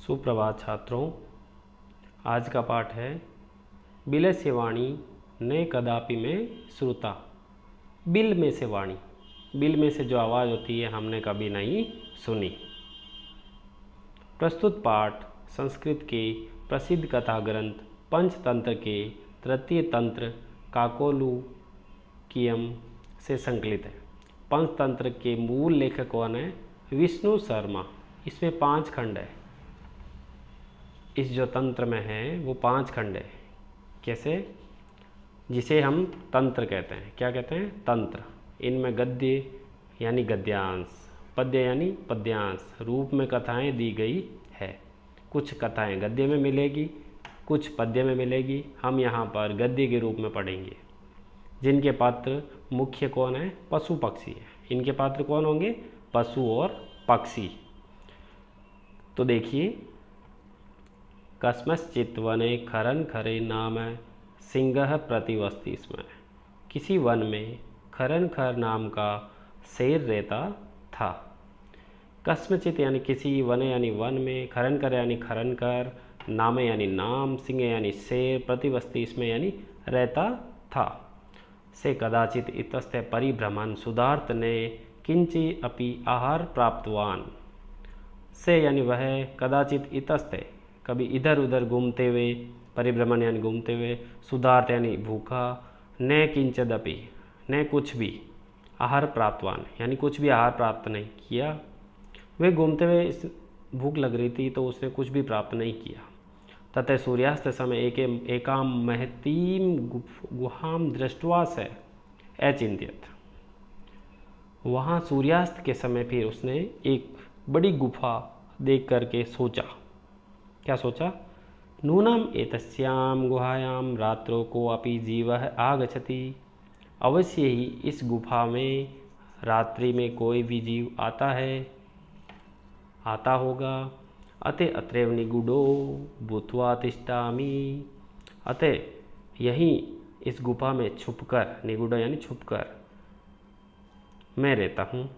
सुप्रभात छात्रों। आज का पाठ है बिल से वाणी ने कदापि में श्रुता। बिल में से वाणी, बिल में से जो आवाज़ होती है हमने कभी नहीं सुनी। प्रस्तुत पाठ संस्कृत के प्रसिद्ध कथा ग्रंथ पंचतंत्र के तृतीय तंत्र काकोलुकियम से संकलित है। पंचतंत्र के मूल लेखक कौन है? विष्णु शर्मा। इसमें 5 खंड है। इस जो तंत्र में है वो 5 खंड है। कैसे? जिसे हम तंत्र कहते हैं। क्या कहते हैं? तंत्र। इनमें गद्य यानी गद्यांश, पद्य यानी पद्यांश रूप में कथाएं दी गई है। कुछ कथाएं गद्य में मिलेगी, कुछ पद्य में मिलेगी। हम यहाँ पर गद्य के रूप में पढ़ेंगे। जिनके पात्र मुख्य कौन है? पशु पक्षी है। इनके पात्र कौन होंगे? पशु और पक्षी। तो देखिए, कस्मश्चित् वने खरन खरे नाम सिंह प्रतिवस्ति। इसमें किसी वन में खरन खर नाम का शेर रहता था। कस्मचित यानी किसी, वन यानी वन में, खरन कर यानी खरन कर, नाम यानी नाम, सिंह यानी शेर, प्रतिवस्ति इसमें यानी रहता था। से कदाचित इतस्ते परिभ्रमण सुधार्थ ने किंची अपि आहार प्राप्तवान। से यानी वह, कदाचित इतस्ते कभी इधर उधर घूमते हुए, परिभ्रमण यानी घूमते हुए, सुधार्थ यानी भूखा, न किंचदपि न कुछ भी, आहार प्राप्तवान यानी कुछ भी आहार प्राप्त नहीं किया। वे घूमते हुए भूख लग रही थी तो उसने कुछ भी प्राप्त नहीं किया। ततः सूर्यास्त समय एकाम महतीम गुहाम दृष्ट्वा से अचिंत्यत। वहाँ सूर्यास्त के समय फिर उसने एक बड़ी गुफा देख करके सोचा। क्या सोचा? नूनम एतस्याम गुहायाम रात्रो को अपि जीवः आगच्छति। अवश्य ही इस गुफा में रात्रि में कोई भी जीव आता होगा। अतः अत्रैव निगूढ़ो भूत्वा तिष्ठामि। अतः यहीं इस गुफा में छुपकर, निगूढ़ यानी छुपकर, मैं रहता हूँ।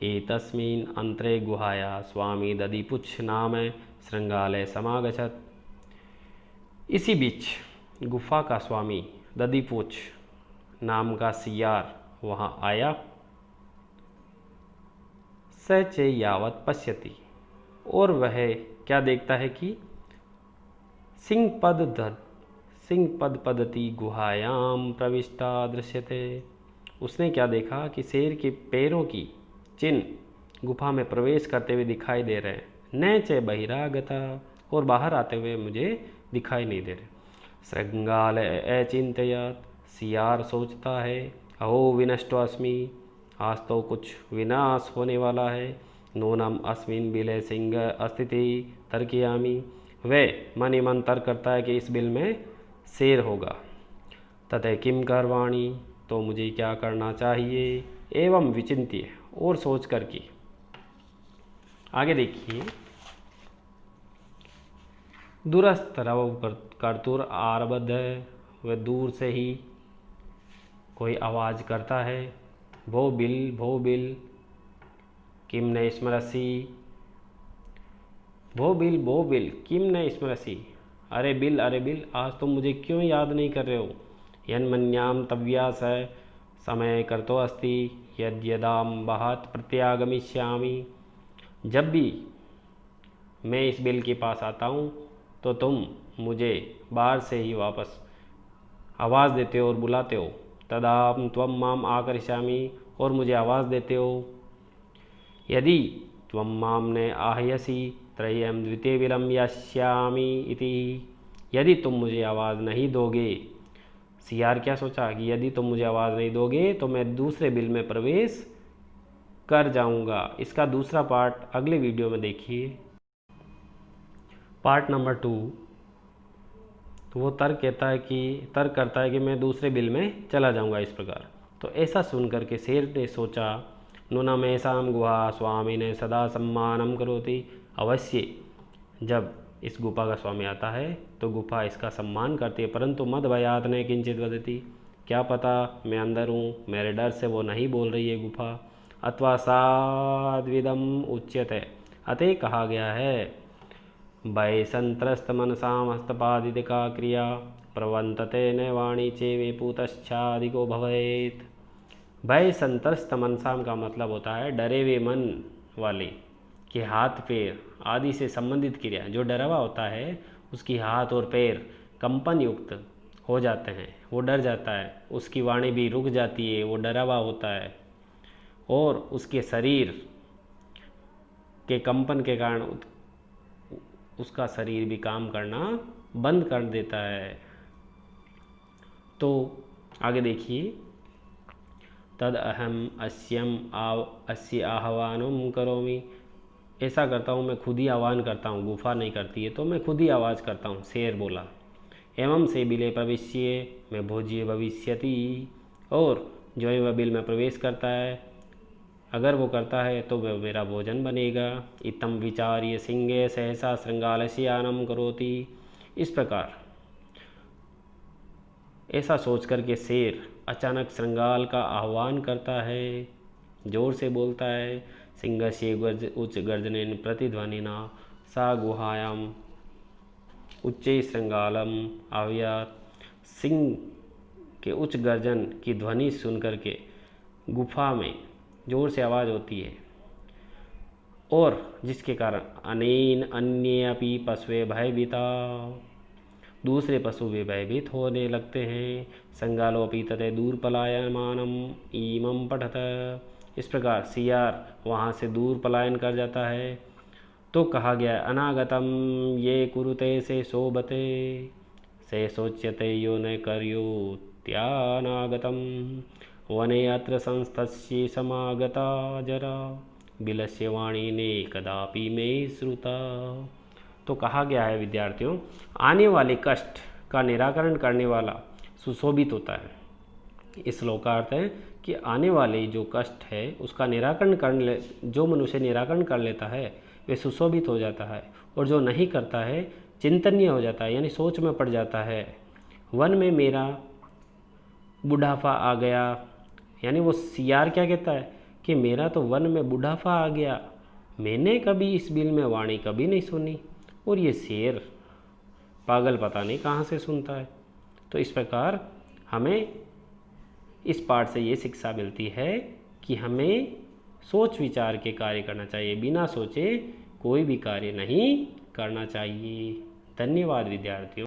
एतस्मिन् अंतरे गुहाया स्वामी दधिपुच्छ नाम श्रृंगालय समागछत। इसी बीच गुफा का स्वामी दधिपुच्छ नाम का सियार वहाँ आया। स च यावत पश्यति, और वह क्या देखता है कि सिंह पद पदति गुहायाम प्रविष्टा दृश्यते। उसने क्या देखा कि शेर के पैरों की चिन्ह गुफा में प्रवेश करते हुए दिखाई दे रहे हैं। न च बहिरागता, और बाहर आते हुए मुझे दिखाई नहीं दे रहे। श्रृंगालय अचिंतयत, सियार सोचता है, अहो विनष्टो अस्मि, आज तो कुछ विनाश होने वाला है। नूनम अस्मिन बिले सिंह अस्थिति तर्कयामि। वह मन ही मन तर्क करता है कि इस बिल में शेर होगा। ततः किम करवाणी, तो मुझे क्या करना चाहिए। एवं विचिंत्य, और सोच कर की। आगे देखिए, दूरस्थ रव कर्तुर आरबद्ध, वह दूर से ही कोई आवाज़ करता है। भो बिल किम न स्मरसी। भो बिल किम न स्मरसी। अरे बिल आज तुम मुझे क्यों याद नहीं कर रहे हो। यन्मन्याम तव्यास समय करतो अस्ति यद्यदाम बहत प्रत्यागमिष्यामि। जब भी मैं इस बिल के पास आता हूँ तो तुम मुझे बाहर से ही वापस आवाज़ देते हो और बुलाते हो। तदाम त्वम माम आकर्षयामि, और मुझे आवाज़ देते हो। यदि त्वम माम ने आहयसी त्रय्यम द्वितीय विलम यास्यामि इति। यदि तुम मुझे आवाज़ नहीं दोगे, सियार क्या सोचा कि यदि तुम मुझे आवाज़ नहीं दोगे तो मैं दूसरे बिल में प्रवेश कर जाऊंगा। इसका दूसरा पार्ट अगले वीडियो में देखिए। Part number 2। तो वो तर्क करता है कि मैं दूसरे बिल में चला जाऊंगा इस प्रकार। तो ऐसा सुन करके शेर ने सोचा, नूनम ऐसाम गुहा स्वामी ने सदा सम्मानम करोति। अवश्य जब इस गुफा का स्वामी आता है तो गुफा इसका सम्मान करती है, परंतु मद भयात ने किंचित वदति। क्या पता मैं अंदर हूँ, मेरे डर से वो नहीं बोल रही है गुफा। अथवा साद्विदम उच्यते, अतः कहा गया है भय संत्रस्त मनसाम हस्तपादिका क्रिया प्रवंतते न वाणी चेवे पूतश्चादिको भवेत। भय संत्रस्त मनसाम का मतलब होता है डरे हुए मन वाले कि हाथ पैर आदि से संबंधित क्रिया। जो डरा हुआ होता है उसकी हाथ और पैर कंपन युक्त हो जाते हैं, वो डर जाता है, उसकी वाणी भी रुक जाती है, वो डरा हुआ होता है और उसके शरीर के कंपन के कारण उसका शरीर भी काम करना बंद कर देता है। तो आगे देखिए, तद अहम अस्य आह्वानं करोमि। ऐसा करता हूँ, मैं खुद ही आह्वान करता हूँ, गुफा नहीं करती है तो मैं खुद ही आवाज़ करता हूँ, शेर बोला। एवं से बिले प्रविश्य में भोज्य भविष्यति, और जो वह बिल में प्रवेश करता है, अगर वो करता है तो वह मेरा भोजन बनेगा। इतम विचार्य सिंह सहसा श्रृंगालस्यानं करोति। इस प्रकार ऐसा सोच करके शेर अचानक श्रृंगाल का आह्वान करता है, जोर से बोलता है। सिंह से उच्च गर्जनेन प्रतिध्वनिना सा गुहायाम उच्चे श्रृंगालम आव्यात। सिंह के उच्च गर्जन की ध्वनि सुन करके गुफा में जोर से आवाज़ होती है, और जिसके कारण अनेन अन्य अपि पशुए भयभीता, दूसरे पशु भी भयभीत होने लगते हैं। संगालोपी तथे दूर पलायमानम ईमं पठत। इस प्रकार सियार वहाँ से दूर पलायन कर जाता है। तो कहा गया अनागतम ये कुरुते से शोभते से सोच्यते यो न कर्यो त्यानागतम वने अत्र संस्तस्य समागता जरा बिलस्य वाणी ने कदापि में श्रुता। तो कहा गया है विद्यार्थियों, आने वाले कष्ट का निराकरण करने वाला सुशोभित होता है। इस श्लोक का अर्थ है कि आने वाले जो कष्ट है उसका निराकरण कर जो मनुष्य निराकरण कर लेता है वे सुशोभित हो जाता है, और जो नहीं करता है चिंतनीय हो जाता है, यानी सोच में पड़ जाता है। वन में मेरा बुढ़ापा आ गया, यानी वो सियार क्या कहता है कि मेरा तो वन में बुढ़ापा आ गया, मैंने कभी इस बिल में वाणी कभी नहीं सुनी, और ये शेर पागल पता नहीं कहाँ से सुनता है। तो इस प्रकार हमें इस पाठ से ये शिक्षा मिलती है कि हमें सोच विचार के कार्य करना चाहिए, बिना सोचे कोई भी कार्य नहीं करना चाहिए। धन्यवाद विद्यार्थियों।